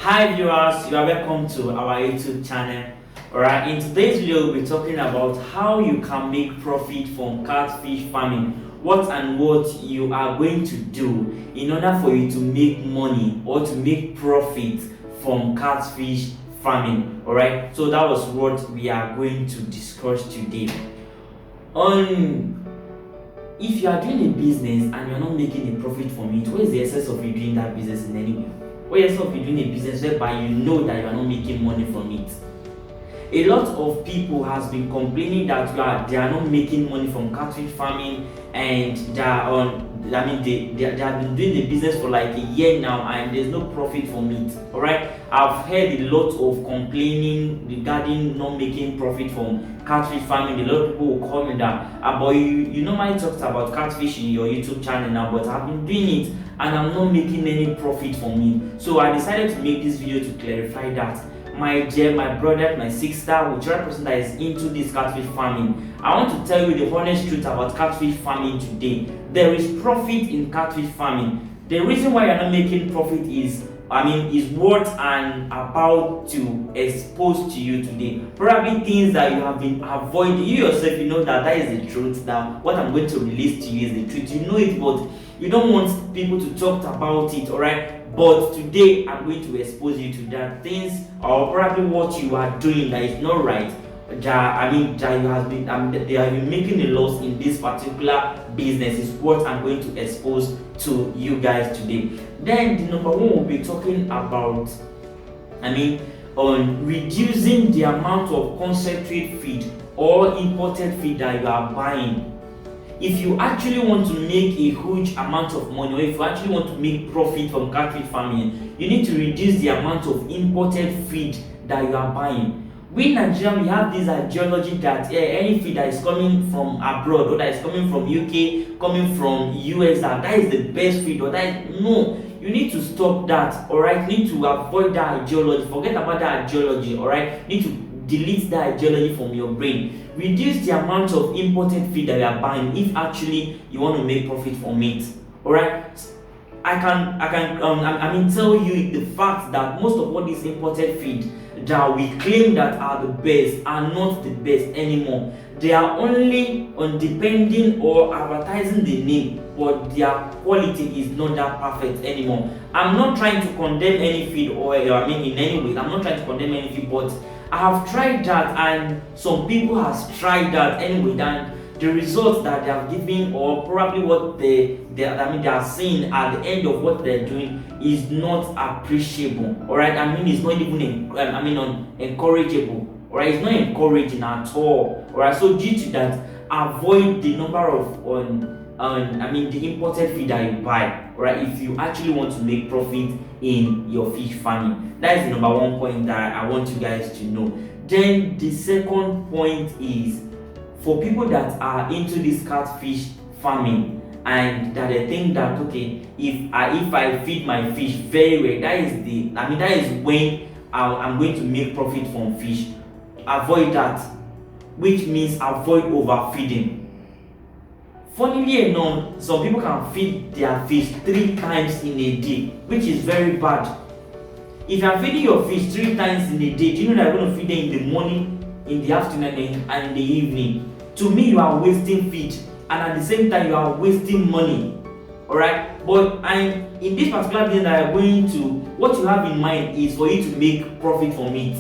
Hi viewers, you are welcome to our YouTube channel. Alright, in today's video we'll be talking about how you can make profit from catfish farming. What and what you are going to do in order for you to make money or to make profit from catfish farming. Alright, so that was what we are going to discuss today. If you are doing a business and you are not making a profit from it, what is the essence of you doing that business in any way? What is the essence of you doing a business whereby you know that you are not making money from it? A lot of people has been complaining that they are not making money from catfish farming, and they have been doing the business for like a year now and there's no profit from it. Alright, I've heard a lot of complaining regarding not making profit from catfish farming. A lot of people will call me that, but you normally talked about catfish in your YouTube channel now, but I've been doing it and I'm not making any profit from it. So I decided to make this video to clarify that. My brother, my sister, whichever person that is into this catfish farming, I want to tell you the honest truth about catfish farming today. There is profit in catfish farming. The reason why you're not making profit is what I'm about to expose to you today. Probably things that you have been avoiding. You yourself, you know that is the truth. Now, what I'm going to release to you is the truth. You know it, but you don't want people to talk about it, alright? But today, I'm going to expose you to that things, or probably what you are doing that is not right. They have been making a loss in this particular business is what I'm going to expose to you guys today. Then the number one we'll be talking about, on reducing the amount of concentrate feed or imported feed that you are buying. If you actually want to make a huge amount of money, or if you actually want to make profit from catfish farming, you need to reduce the amount of imported feed that you are buying. We in Nigeria, we have this ideology that any feed that is coming from abroad, or that is coming from UK, coming from US, that is the best feed, or no. You need to stop that, alright? You need to avoid that ideology. Forget about that ideology, alright? You need to delete that ideology from your brain. Reduce the amount of imported feed that you are buying if actually you want to make profit from it. Alright? I can tell you the fact that most of what is imported feed that we claim that are the best are not the best anymore. They are only on depending or advertising the name, but their quality is not that perfect anymore. I'm not trying to condemn any feed or in any way. I'm not trying to condemn any feed, but I have tried that, and some people has tried that anyway. Then the results that they have given, or probably what they are seeing at the end of what they're doing, is not appreciable. Alright, it's not even encourageable. Alright, it's not encouraging at all. Alright, so due to that, avoid the number of the imported feed that you buy. Alright, if you actually want to make profit in your fish farming. That is the number one point that I want you guys to know. Then the second point is for people that are into this catfish farming and that they think that if I feed my fish very well, that is when I'm going to make profit from fish. Avoid that, which means avoid overfeeding. Funnily enough, some people can feed their fish 3 times in a day, which is very bad. If you are feeding your fish 3 times in a day, do you know that you're going to feed them in the morning, in the afternoon, and in the evening? To me, you are wasting feed, and at the same time, you are wasting money. Alright? But in this particular business that I'm going to, what you have in mind is for you to make profit from it.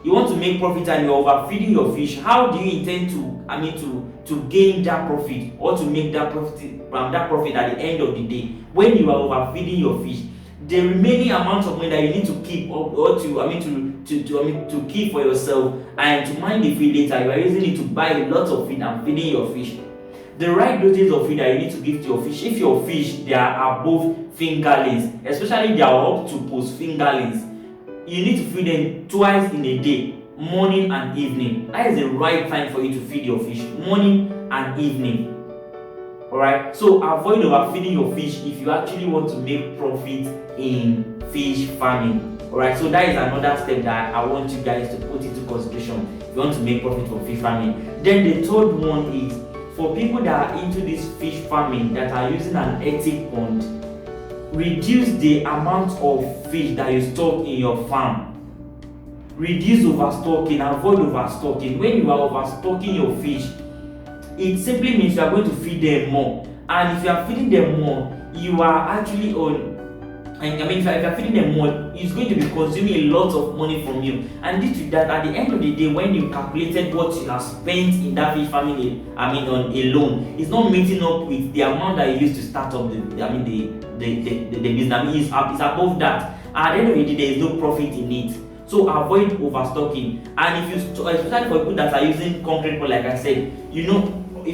You want to make profit and you're overfeeding your fish. How do you intend to gain that profit, or to make that profit at the end of the day when you are overfeeding your fish? The remaining amount of money that you need to keep or to keep for yourself and to mind the feed later, you are using it to buy a lot of feed and feeding your fish. The right dosage of feed that you need to give to your fish, if your fish they are above fingerlings, especially they are up to post fingerlings, you need to feed them twice in a day, morning and evening. That is the right time for you to feed your fish, morning and evening. Alright, so avoid overfeeding your fish if you actually want to make profit in fish farming. Alright, so that is another step that I want you guys to put into consideration if you want to make profit from fish farming. Then the third one is for people that are into this fish farming that are using an ethic pond. reduce the amount of fish that you stock in your farm. Reduce overstocking, avoid overstocking. When you are overstocking your fish, it simply means you are going to feed them more. And if you are feeding them more, you are actually on, if you are feeding them more, it's going to be consuming a lot of money from you. And due to that, at the end of the day, when you calculated what you have spent in that fish farming, on alone, it's not meeting up with the amount that you used to start up the business. It's above that. At the end of the day, there is no profit in it. So avoid overstocking. And if you, especially for people that are using concrete pond, like I said, if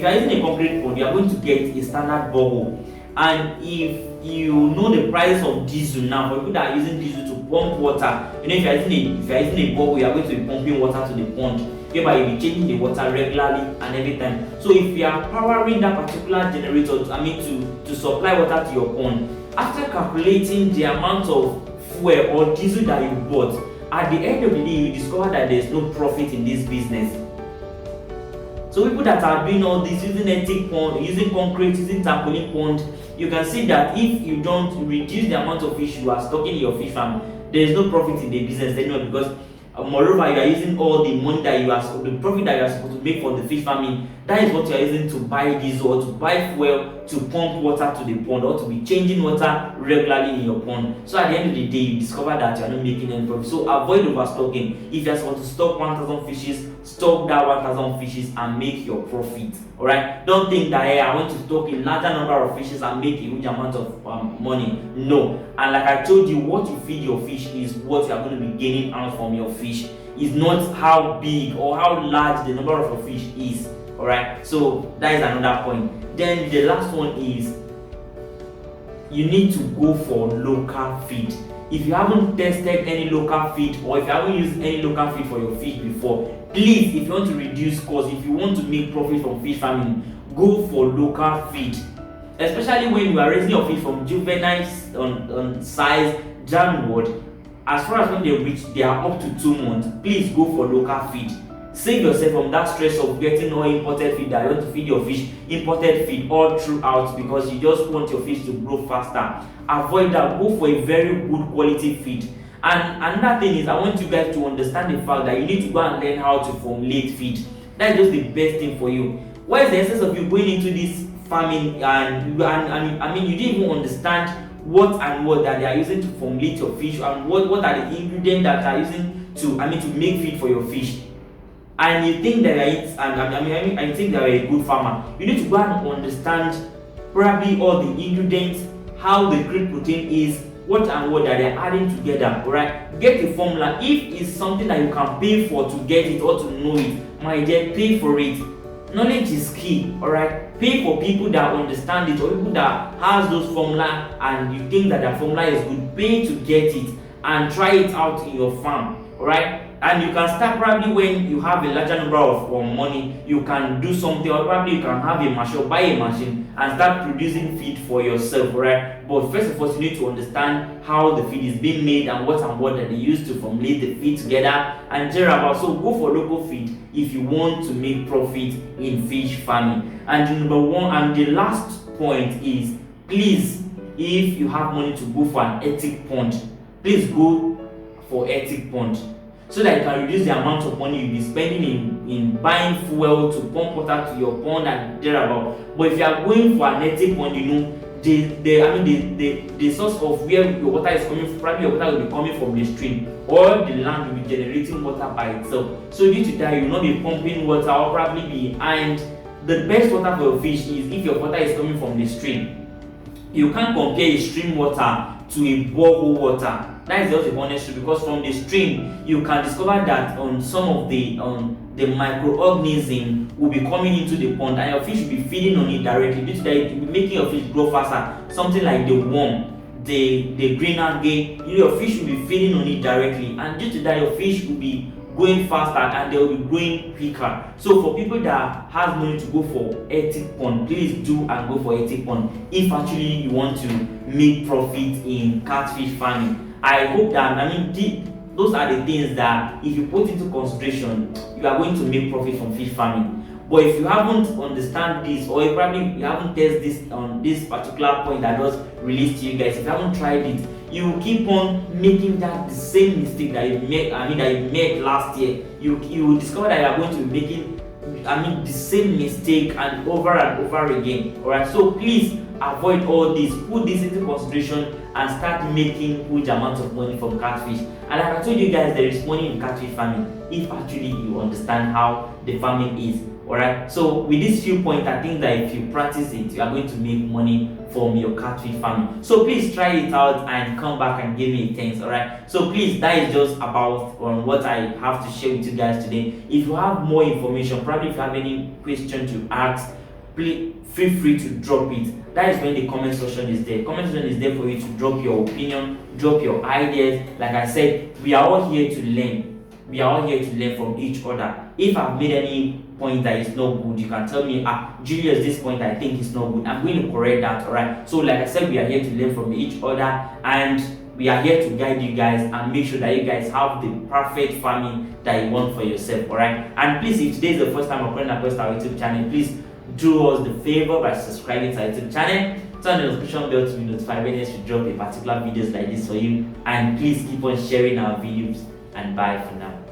you are using a concrete pond, you are going to get a standard borehole. And if you know the price of diesel now, for people that are using diesel to pump water, if you are using a borehole, you are going to be pumping water to the pond. Hereby you'll be changing the water regularly and every time. So if you are powering that particular generator, to supply water to your pond, after calculating the amount of fuel or diesel that you bought, at the end of the day, you discover that there is no profit in this business. So people that are doing all this, using ethic pond, using concrete, using tarpaulin pond, you can see that if you don't reduce the amount of fish you are stocking in your fish farm, there is no profit in the business anymore, because moreover, you are using all the money that the profit that you are supposed to make for the fish farming, that is what you are using to buy diesel or to buy fuel to pump water to the pond or to be changing water regularly in your pond. So at the end of the day, you discover that you are not making any profit. So avoid overstocking. If you are supposed to stock 1,000 fishes, stock that 1,000 fishes and make your profit. Alright, don't think that, hey, I want to stock a larger number of fishes and make a huge amount of money. No. And like I told you, what you feed your fish is what you are going to be gaining out from your fish. It's not how big or how large the number of your fish is. Alright, so that is another point. Then the last one is you need to go for local feed. If you haven't tested any local feed, or if you haven't used any local feed for your fish before, please, if you want to reduce costs, if you want to make profit from fish farming, go for local feed. Especially when you are raising your fish from juveniles on size downward, as far as when they are up to 2 months, please go for local feed. Save yourself from that stress of getting all imported feed that you want to feed your fish imported feed all throughout, because you just want your fish to grow faster. Avoid that. Go for a very good quality feed. And another thing is, I want you guys to understand the fact that you need to go and learn how to formulate feed. That is just the best thing for you. What is the essence of you going into this farming and you didn't even understand what that they are using to formulate your fish, and what are the ingredients that are using to make feed for your fish, and you think that I think that you're a good farmer. You need to go and understand probably all the ingredients, how the krill protein is, what that they're adding together. Alright, get the formula. If it's something that you can pay for to get it or to know it, my dear, pay for it. Knowledge is key. Alright, pay for people that understand it, or people that has those formula and you think that their formula is good. Pay to get it and try it out in your farm. Alright, and you can start probably when you have a larger number of money. You can do something, or probably you can have a machine, or buy a machine and start producing feed for yourself. Right? But first of all, you need to understand how the feed is being made and what that they use to formulate the feed together and thereabout. So go for local feed if you want to make profit in fish farming. And number one, and the last point is, please, if you have money to go for an ethic pond, please go for ethic pond, so that you can reduce the amount of money you'll be spending in buying fuel to pump water to your pond and thereabout. But if you are going for an ethic pond, the source of where your water is coming from, probably your water will be coming from the stream, or the land will be generating water by itself. So due to that, you will not be pumping water, or probably behind. The best water for your fish is if your water is coming from the stream. You can't compare a stream water to a borehole water. That is just the honest truth, because from the stream you can discover that some of the microorganisms will be coming into the pond, and your fish will be feeding on it directly. Due to that, it will be making your fish grow faster. Something like the worm, the green algae, your fish will be feeding on it directly, and due to that, your fish will be going faster and they will be growing quicker. So for people that has money to go for ethic pond, please do and go for ethic pond if actually you want to make profit in catfish farming. I hope that those are the things that if you put into consideration, you are going to make profit from fish farming. But if you haven't understand this, or you haven't tested this on this particular point that was released to you guys, if you haven't tried it, you will keep on making the same mistake that you made last year. You will discover that you are going to be making the same mistake and over again. Alright, so please avoid all this. Put this into consideration and start making huge amounts of money from catfish. And like I told you guys, there is money in catfish farming if actually you understand how the farming is. Alright, so with these few points, I think that if you practice it, you are going to make money from your catfish farming. So please try it out and come back and give me thanks. Alright, so please, that is just about what I have to share with you guys today. If you have more information, probably if you have any question to ask, please feel free to drop it. That is when the comment section is there. Comment section is there for you to drop your opinion, drop your ideas. Like I said, we are all here to learn. We are all here to learn from each other. If I've made any point that is not good, you can tell me, Julius, this point I think is not good. I'm going to correct that. Alright, so like I said, we are here to learn from each other, and we are here to guide you guys and make sure that you guys have the perfect farming that you want for yourself. Alright, and please, if today is the first time I'm coming across our YouTube channel, please do us the favor by subscribing to our YouTube channel. Turn the notification bell to be notified when we drop a particular videos like this for you, and please keep on sharing our videos, and bye for now.